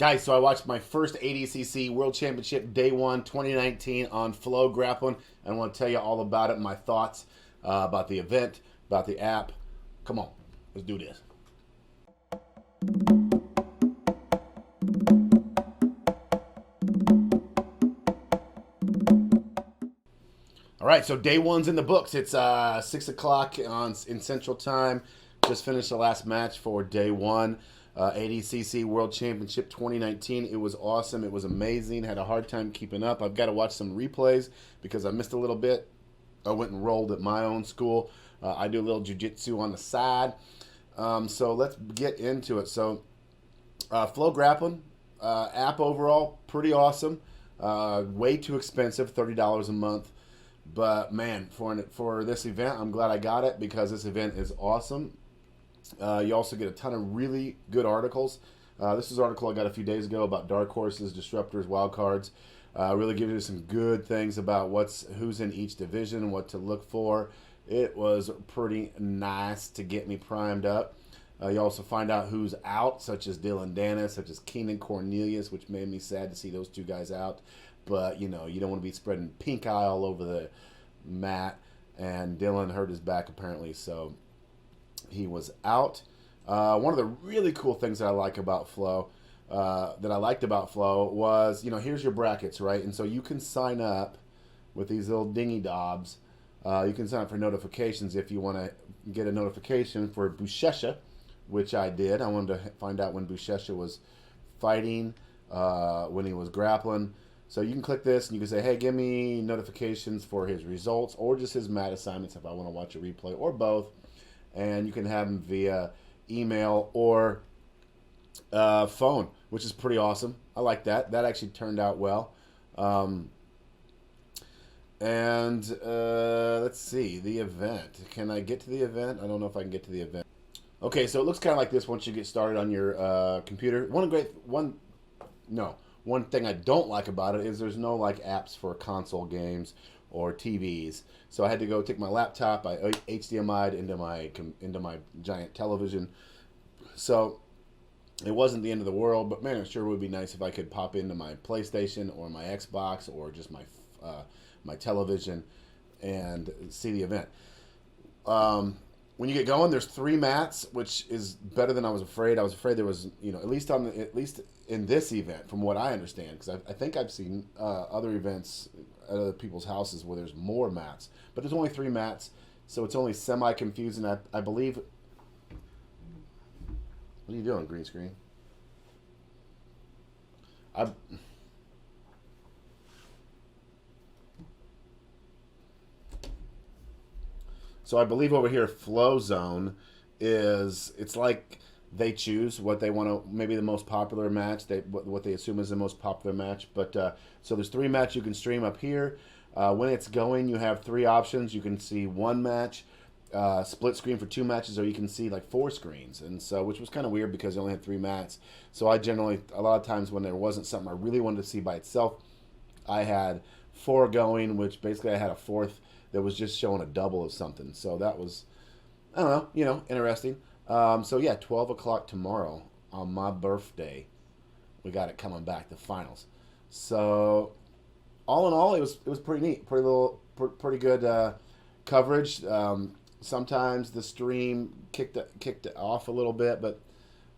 Guys, so I watched my first ADCC World Championship Day 1 2019 on Flo Grappling. I want to tell you all about it, my thoughts about the event, about the app. Come on, let's do this. All right, so day one's in the books. It's 6 o'clock in Central Time. Just finished the last match for day one. ADCC World Championship 2019. It was awesome. It was amazing. Had a hard time keeping up. I've got to watch some replays because I missed a little bit. I went and rolled at my own school. I do a little jiu-jitsu on the side. So let's get into it. So Flo Grappling app overall, pretty awesome. Way too expensive, $30 a month. But man, for this event, I'm glad I got it because this event is awesome. You also get a ton of really good articles. This is an article I got a few days ago about dark horses, disruptors, wild cards. Really gives you some good things about who's in each division, what to look for. It was pretty nice to get me primed up. You also find out who's out, such as Dylan Dennis, such as Keenan Cornelius, which made me sad to see those two guys out. But, you know, you don't want to be spreading pink eye all over the mat. And Dylan hurt his back, apparently, so he was out. One of the really cool things that I like about Flo, was, you know, here's your brackets, right? And so you can sign up with these little dingy dobs. You can sign up for notifications if you want to get a notification for Buchecha, which I did. I wanted to find out when Buchecha was fighting, when he was grappling. So you can click this and you can say, hey, give me notifications for his results or just his mat assignments if I want to watch a replay or both. And you can have them via email or phone, which is pretty awesome. I like that. That actually turned out well. Let's see, the event. Can I get to the event? I don't know if I can get to the event. Okay, so it looks kind of like this once you get started on your computer. One thing I don't like about it is there's no like apps for console games or TVs. So I had to go take my laptop. I HDMI'd into my giant television. So it wasn't the end of the world, but man, it sure would be nice if I could pop into my PlayStation or my Xbox or just my television and see the event. When you get going, there's 3 mats, which is better than I was afraid. I was afraid there was, you know, at least in this event, from what I understand, because I think I've seen other events at other people's houses where there's more mats, but there's only 3 mats, so it's only semi-confusing. I believe. What are you doing, green screen? So I believe over here, Flow Zone it's like they choose what they want to, maybe the most popular match, what they assume is the most popular match. But so there's 3 matches you can stream up here. When it's going, you have 3 options. You can see 1 match, split screen for 2 matches, or you can see like 4 screens. And so, which was kind of weird because I only had 3 mats. So I generally, a lot of times when there wasn't something I really wanted to see by itself, I had 4 going, which basically I had a 4th that was just showing a double of something. So that was, I don't know, you know, interesting. So yeah, 12 o'clock tomorrow on my birthday. We got it coming back, the finals. So all in all, it was pretty neat. Pretty good coverage. Sometimes the stream kicked it off a little bit, but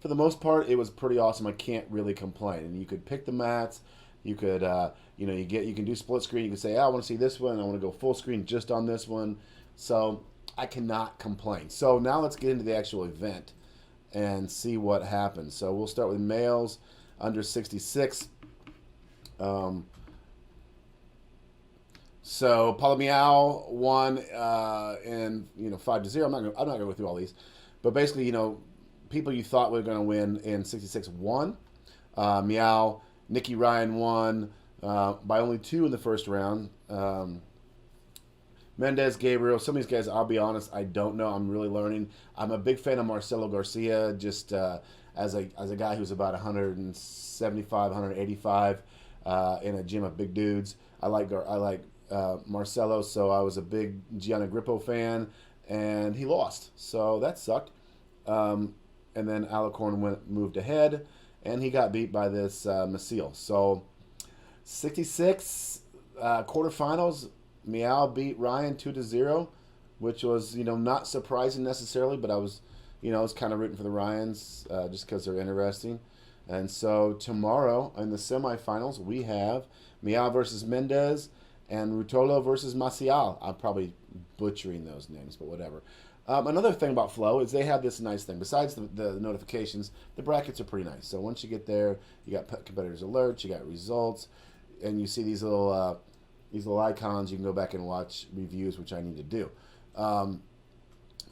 for the most part, it was pretty awesome. I can't really complain. And you could pick the mats. You could, you know, you can do split screen. You can say, I want to see this one. I want to go full screen just on this one. So I cannot complain. So now let's get into the actual event and see what happens. So we'll start with males under 66. So Palomino won in 5-0. I'm not gonna go through all these, but basically, you know, people you thought were going to win in 66 won. Meow. Nicky Ryan won by only 2 in the first round. Mendez, Gabriel, some of these guys, I'll be honest, I don't know. I'm really learning. I'm a big fan of Marcelo Garcia, just as a guy who's about 175, 185 in a gym of big dudes. I like Marcelo, so I was a big Gianna Grippo fan, and he lost, so that sucked. And then Alicorn moved ahead. and he got beat by this Masil. So 66 quarterfinals. Meow beat Ryan 2-0, which was not surprising necessarily, but I was kind of rooting for the Ryans just because they're interesting. And so tomorrow in the semifinals we have Meow versus Mendez and Rutolo versus Maciel. I'm probably butchering those names, but whatever. Another thing about Flo is they have this nice thing. Besides the notifications, the brackets are pretty nice. So once you get there, you got competitors alerts, you got results, and you see these little icons. You can go back and watch reviews, which I need to do.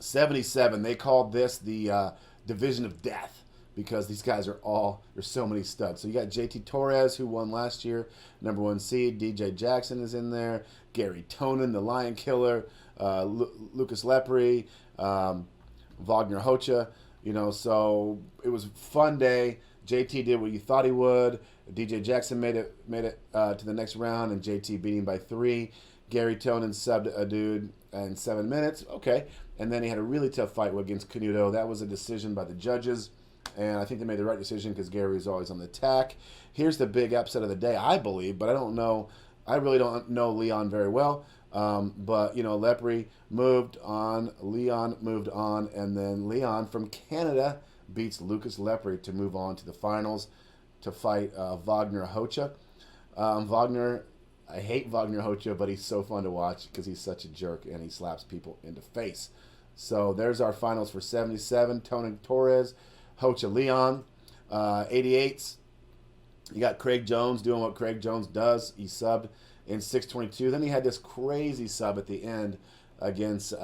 77, they called this the Division of Death because these guys there's so many studs. So you got JT Torres, who won last year, number 1 seed. DJ Jackson is in there. Gary Tonin, the Lion Killer. Lucas Lepre, Wagner Hocha. So it was a fun day. JT did what you thought he would. DJ Jackson made it to the next round, and JT beat him by 3. Gary Tonin subbed a dude in 7 minutes. Okay. And then he had a really tough fight against Canuto. That was a decision by the judges, and I think they made the right decision because Gary is always on the attack. Here's the big upset of the day, I believe, but I don't know. I really don't know Leon very well. But Lepre moved on, Leon moved on, and then Leon from Canada beats Lucas Lepre to move on to the finals to fight Wagner Hocha. Wagner, I hate Wagner Hocha, but he's so fun to watch because he's such a jerk and he slaps people in the face. So there's our finals for 77. Tony Torres, Hocha Leon. 88s, you got Craig Jones doing what Craig Jones does. He subbed in 622. Then he had this crazy sub at the end against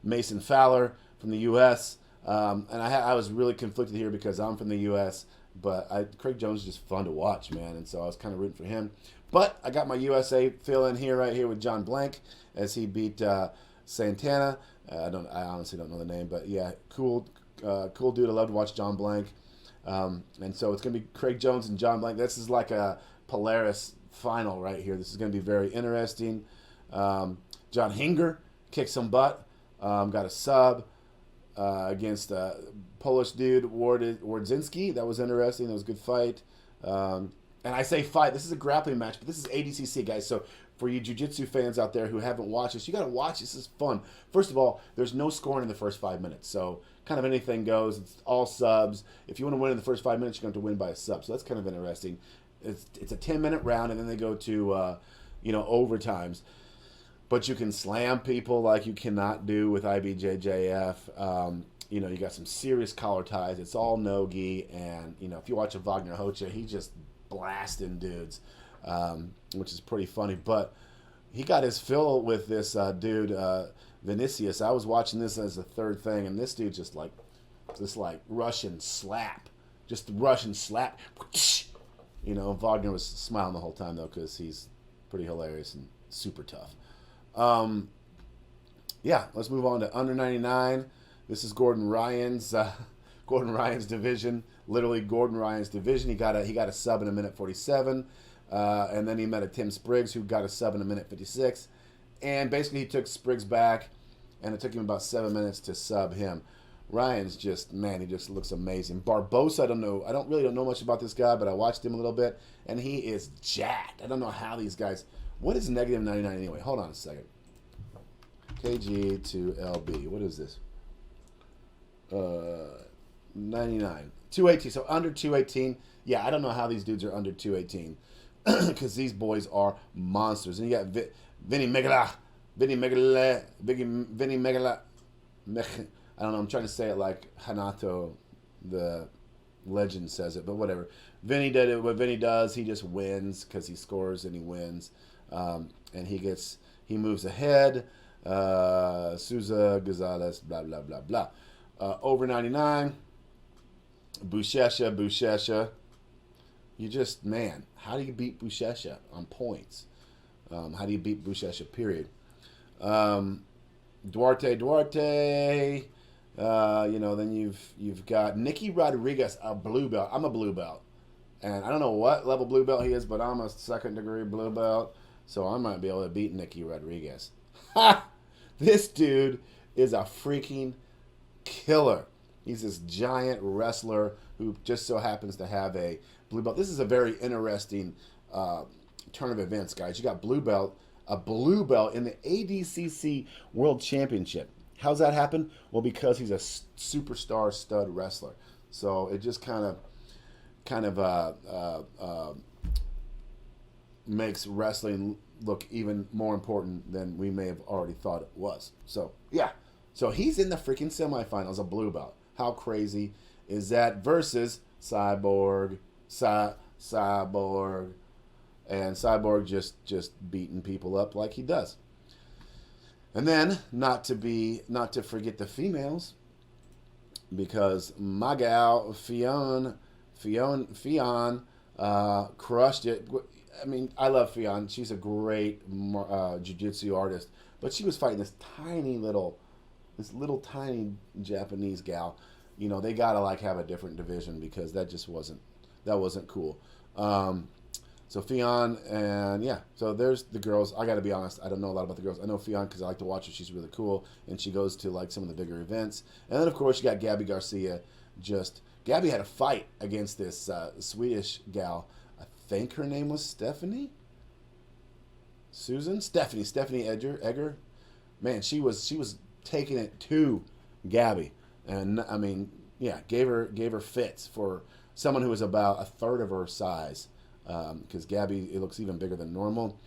Mason Fowler from the U.S. And I was really conflicted here because I'm from the U.S., but Craig Jones is just fun to watch, man. And so I was kind of rooting for him. But I got my USA fill in here right here with John Blank as he beat Santana. I honestly don't know the name, but yeah, cool dude. I love to watch John Blank. And so it's going to be Craig Jones and John Blank. This is like a Polaris final right here. This is going to be very interesting. John Hinger kicked some butt. Got a sub against a Polish dude, Wardzinski. That was interesting. That was a good fight. And I say fight. This is a grappling match, but this is ADCC, guys. So for you jiu-jitsu fans out there who haven't watched this, you got to watch. This is fun. First of all, there's no scoring in the first 5 minutes. So kind of anything goes. It's all subs. If you want to win in the first 5 minutes, you're going to have to win by a sub. So that's kind of interesting. It's a 10-minute round, and then they go to overtimes. But you can slam people like you cannot do with IBJJF. You got some serious collar ties. It's all no-gi, and if you watch a Wagner Hocha, he's just blasting dudes, which is pretty funny. But he got his fill with this dude Vinicius. I was watching this as a third thing, and this dude just like Russian slap, Wagner was smiling the whole time though because he's pretty hilarious and super tough. Let's move on to under 99. This is Gordon Ryan's division. Literally Gordon Ryan's division. He got a sub in a minute 47, and then he met a Tim Spriggs who got a sub in a minute 56, and basically he took Spriggs back, and it took him about 7 minutes to sub him. Ryan's he just looks amazing. Barbosa, I don't really know much about this guy, but I watched him a little bit, and he is jacked. I don't know how these guys. What is negative 99 anyway? Hold on a second. KG to LB. What is this? 99. 218. So under 218. Yeah, I don't know how these dudes are under 218 because these boys are monsters. And you got Vinny Megala. I don't know. I'm trying to say it like Hanato, the legend, says it, but whatever. Vinny did it. What Vinny does, he just wins because he scores and he wins, and he moves ahead. Souza, Gonzalez, blah blah blah blah. Over 99. Buchecha. You just, man, how do you beat Buchecha on points? How do you beat Buchecha? Period. Duarte. Then you've got Nicky Rodriguez, a blue belt. I'm a blue belt, and I don't know what level blue belt he is, but I'm a second degree blue belt, so I might be able to beat Nicky Rodriguez. Ha! This dude is a freaking killer. He's this giant wrestler who just so happens to have a blue belt. This is a very interesting turn of events, guys. You got a blue belt in the ADCC World Championship. How's that happen? Well, because he's a superstar stud wrestler. So it just kind of makes wrestling look even more important than we may have already thought it was. So yeah, so he's in the freaking semifinals, a blue belt. How crazy is that? Versus Cyborg, Cyborg, and Cyborg just beating people up like he does. And then not to forget the females, because my gal Fionn crushed it. I mean, I love Fionn. She's a great jiu-jitsu artist, but she was fighting this little tiny Japanese gal. You know, they gotta like have a different division because that wasn't cool. So Fionn, and yeah, so there's the girls. I gotta be honest, I don't know a lot about the girls. I know Fionn because I like to watch her. She's really cool, and she goes to like some of the bigger events. And then of course you got Gabby Garcia. Gabby had a fight against this Swedish gal. I think her name was Stephanie Egger. Man, she was taking it to Gabby, and I mean, yeah, gave her fits for someone who was about a third of her size. Because Gabby, it looks even bigger than normal.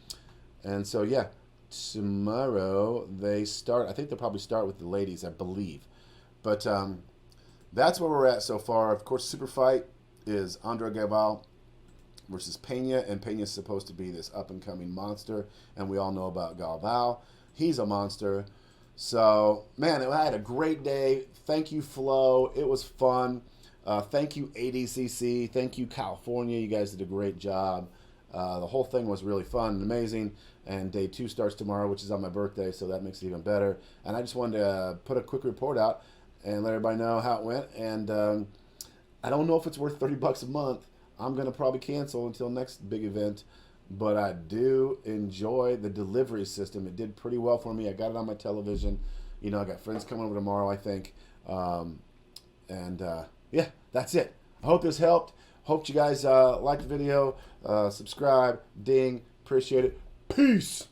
And so, yeah, tomorrow they start. I think they'll probably start with the ladies, I believe. But that's where we're at so far. Of course, super fight is Andre Galval versus Pena, and Pena's supposed to be this up-and-coming monster, and we all know about Galval. He's a monster. So, man, I had a great day. Thank you, Flo. It was fun. Thank you, ADCC. Thank you, California. You guys did a great job. The whole thing was really fun and amazing. And day 2 starts tomorrow, which is on my birthday, so that makes it even better. And I just wanted to put a quick report out and let everybody know how it went. And I don't know if it's worth $30 a month. I'm going to probably cancel until next big event. But I do enjoy the delivery system. It did pretty well for me. I got it on my television. You know, I got friends coming over tomorrow, I think. Yeah, that's it. I hope this helped. Hope you guys liked the video. Subscribe, ding, appreciate it. Peace.